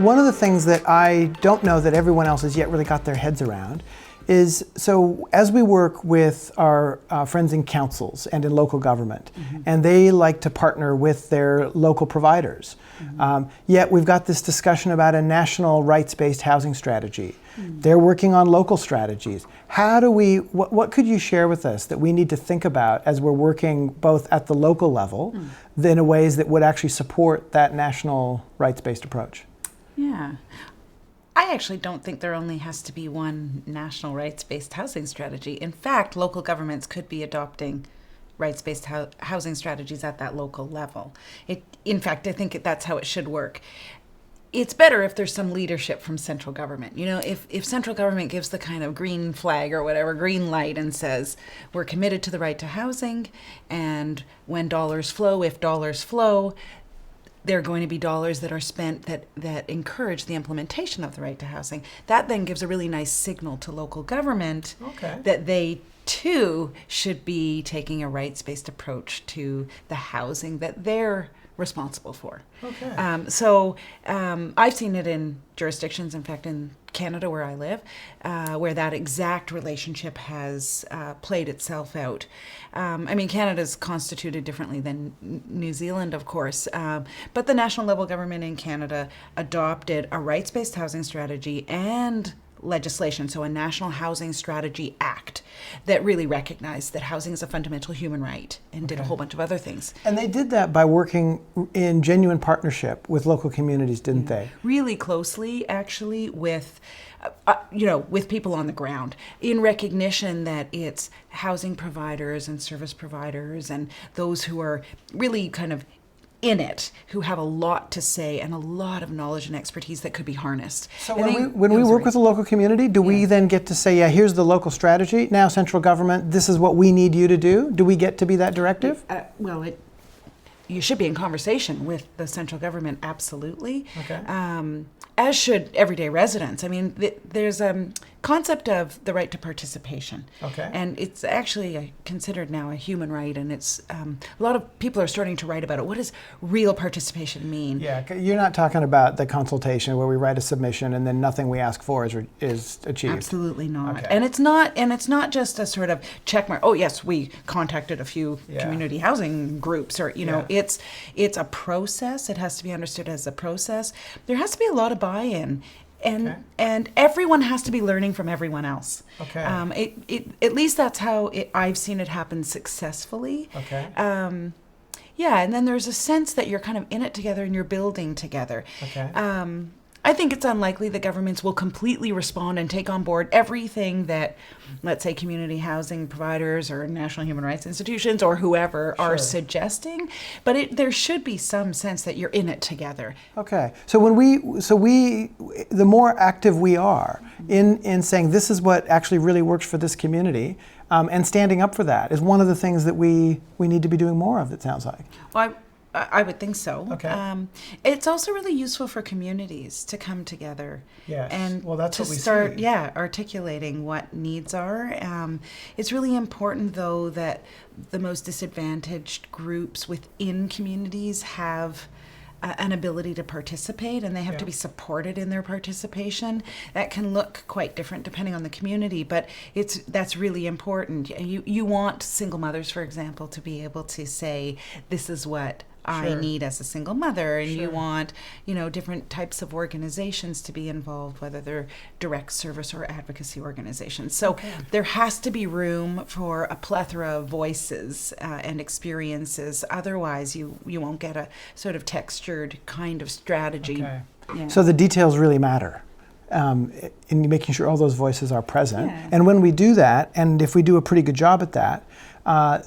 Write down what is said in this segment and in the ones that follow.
One of the things that I don't know that everyone else has yet really got their heads around is, so as we work with our friends in councils and in local government, and they like to partner with their local providers, yet we've got this discussion about a national rights-based housing strategy. They're working on local strategies. How do we, what could you share with us that we need to think about as we're working both at the local level, in ways that would actually support that national rights-based approach? Yeah. I actually don't think there only has to be one national rights-based housing strategy. In fact, local governments could be adopting rights-based housing strategies at that local level. In fact, I think that's how it should work. It's better if there's some leadership from central government. You know, if central government gives the kind of green flag or whatever, green light, and says, we're committed to the right to housing, and when dollars flow, if dollars flow, there are going to be dollars that are spent that encourage the implementation of the right to housing. That then gives a really nice signal to local government that they too should be taking a rights-based approach to the housing that they're responsible for. I've seen it in jurisdictions, in fact in Canada where I live, where that exact relationship has played itself out. I mean, Canada's constituted differently than New Zealand, of course, but the national level government in Canada adopted a rights-based housing strategy and legislation, so a National Housing Strategy Act, that really recognized that housing is a fundamental human right and did a whole bunch of other things. And they did that by working in genuine partnership with local communities, didn't they? Really closely, actually, with with people on the ground, in recognition that it's housing providers and service providers and those who are really kind of in it, who have a lot to say and a lot of knowledge and expertise that could be harnessed. So when we work with a local community, do we then get to say, yeah, here's the local strategy, now central government, this is what we need you to do? Do we get to be that directive? You should be in conversation with the central government, absolutely. As should everyday residents. I mean, there's a concept of the right to participation. And it's actually considered now a human right, and it's a lot of people are starting to write about it. What does real participation mean? Yeah, you're not talking about the consultation where we write a submission and then nothing we ask for is achieved. Absolutely not. And it's not just a sort of check mark. Oh yes, we contacted a few community housing groups, or it's a process. It has to be understood as a process. There has to be a lot of buy-in. And everyone has to be learning from everyone else. At least that's how I've seen it happen successfully. And then there's a sense that you're kind of in it together and you're building together. I think it's unlikely that governments will completely respond and take on board everything that, let's say, community housing providers or national human rights institutions or whoever are suggesting, but there should be some sense that you're in it together. So the more active we are in saying this is what actually really works for this community, and standing up for that is one of the things that we need to be doing more of, it sounds like. Well, I would think so. It's also really useful for communities to come together and that's to what we start see. Articulating what needs are. It's really important, though, that the most disadvantaged groups within communities have an ability to participate, and they have to be supported in their participation. That can look quite different depending on the community, but that's really important. You want single mothers, for example, to be able to say, this is what I need as a single mother, and you want, different types of organizations to be involved, whether they're direct service or advocacy organizations. So there has to be room for a plethora of voices and experiences. Otherwise, you won't get a sort of textured kind of strategy. So the details really matter. In making sure all those voices are present. And when we do that, and if we do a pretty good job at that,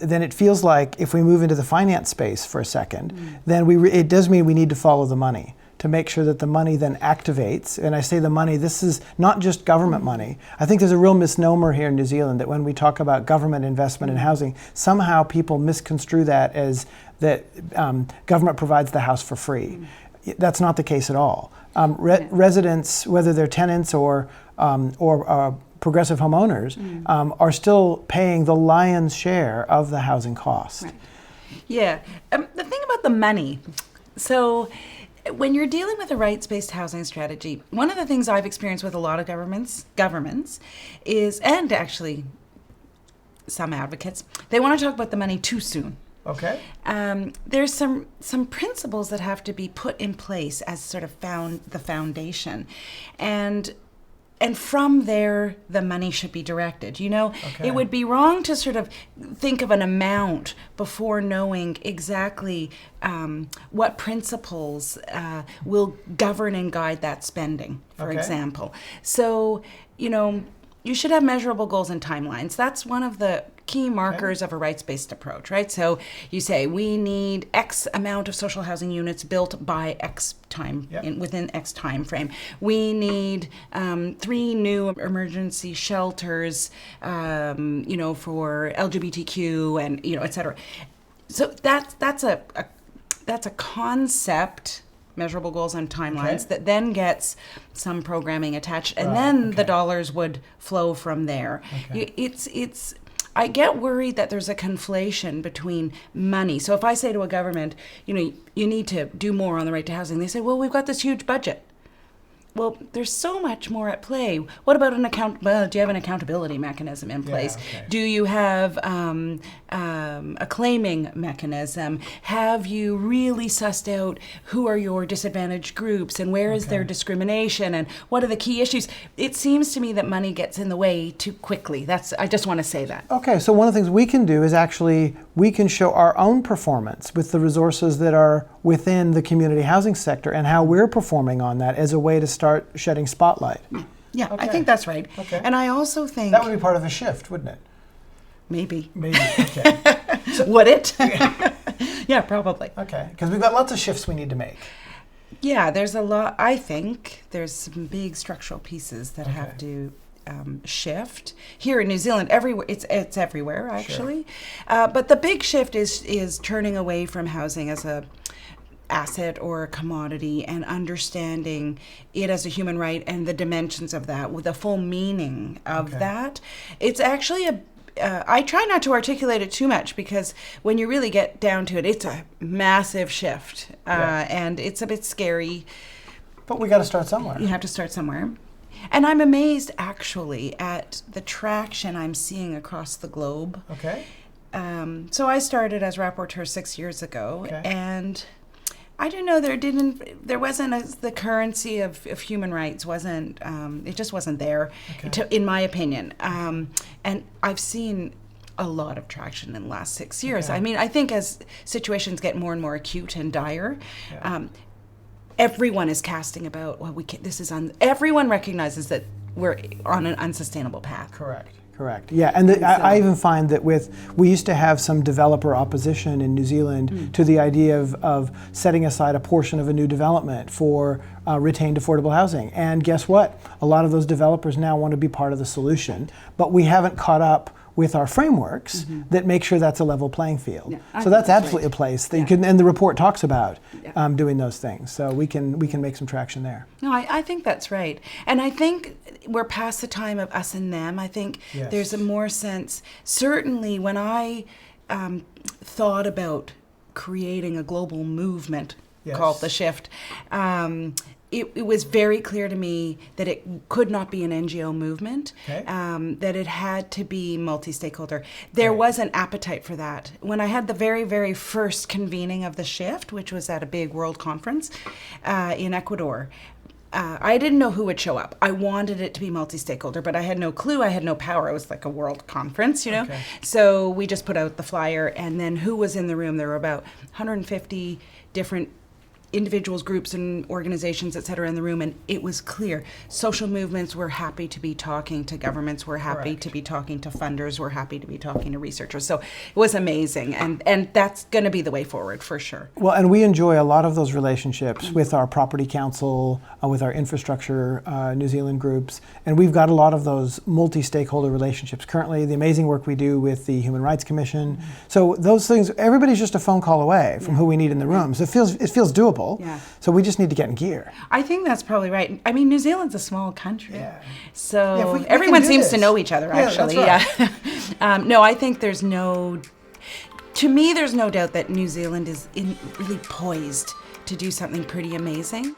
then it feels like if we move into the finance space for a second, then it does mean we need to follow the money to make sure that the money then activates. And I say the money, this is not just government money. I think there's a real misnomer here in New Zealand that when we talk about government investment in housing, somehow people misconstrue that as that government provides the house for free. That's not the case at all. Residents, whether they're tenants or progressive homeowners, are still paying the lion's share of the housing cost. Right. Yeah. The thing about the money, so when you're dealing with a rights-based housing strategy, one of the things I've experienced with a lot of governments is, and actually some advocates, they want to talk about the money too soon. Okay. There's some principles that have to be put in place as sort of the foundation, and from there the money should be directed. It would be wrong to sort of think of an amount before knowing exactly what principles will govern and guide that spending, for example. So, you should have measurable goals and timelines. That's one of the key markers of a rights-based approach, right? So you say we need X amount of social housing units built by X time, within X time frame. We need 3 new emergency shelters, for LGBTQ and et cetera. So that's a concept. Measurable goals and timelines that then gets some programming attached, and then the dollars would flow from there. I get worried that there's a conflation between money. So if I say to a government, you need to do more on the right to housing, they say, well, we've got this huge budget. Well, there's so much more at play. What about do you have an accountability mechanism in place? Do you have a claiming mechanism? Have you really sussed out who are your disadvantaged groups and where is their discrimination and what are the key issues? It seems to me that money gets in the way too quickly. I just want to say that. Okay, so one of the things we can do is we can show our own performance with the resources that are within the community housing sector and how we're performing on that as a way to start shedding spotlight. Yeah, I think that's right. Okay. And I also think that would be part of a shift, wouldn't it? Maybe. Okay. Would it? Yeah, probably. Okay, because we've got lots of shifts we need to make. Yeah, there's a lot. I think there's some big structural pieces that have to shift. Here in New Zealand, everywhere it's everywhere actually. But the big shift is turning away from housing as a asset or a commodity and understanding it as a human right and the dimensions of that with the full meaning of that. It's actually I try not to articulate it too much because when you really get down to it, it's a massive shift and it's a bit scary. But we got to start somewhere. You have to start somewhere. And I'm amazed actually at the traction I'm seeing across the globe. Okay. So I started as rapporteur 6 years ago and I don't know. There wasn't the currency of human rights wasn't. It just wasn't there, in my opinion. And I've seen a lot of traction in the last 6 years. I mean, I think as situations get more and more acute and dire, everyone is casting about. Well, everyone recognizes that we're on an unsustainable path. Correct. Yeah, and I even find that we used to have some developer opposition in New Zealand to the idea of setting aside a portion of a new development for retained affordable housing. And guess what? A lot of those developers now want to be part of the solution, but we haven't caught up with our frameworks that make sure that's a level playing field. So that's absolutely a place that you can, and the report talks about doing those things. So we can make some traction there. No, I think that's right. And I think we're past the time of us and them. I think there's a more sense, certainly when I thought about creating a global movement called The Shift, it was very clear to me that it could not be an NGO movement, that it had to be multi-stakeholder. There was an appetite for that. When I had the very, very first convening of The Shift, which was at a big world conference in Ecuador, I didn't know who would show up. I wanted it to be multi-stakeholder, but I had no clue. I had no power. It was like a world conference, So we just put out the flyer, and then who was in the room? There were about 150 different individuals, groups, and organizations, et cetera, in the room, and it was clear. Social movements were happy to be talking to governments, were happy to be talking to funders, were happy to be talking to researchers. So it was amazing, and that's going to be the way forward for sure. Well, and we enjoy a lot of those relationships with our property council, with our infrastructure New Zealand groups, and we've got a lot of those multi-stakeholder relationships. Currently, the amazing work we do with the Human Rights Commission. So those things, everybody's just a phone call away from who we need in the room. So it feels doable. people. Yeah. So we just need to get in gear. I think that's probably right. I mean, New Zealand's a small country. So Yeah, we can everyone do seems this. to know each other, Yeah, that's actually. right. Yeah. No, I think there's to me, there's no doubt that New Zealand is really poised to do something pretty amazing.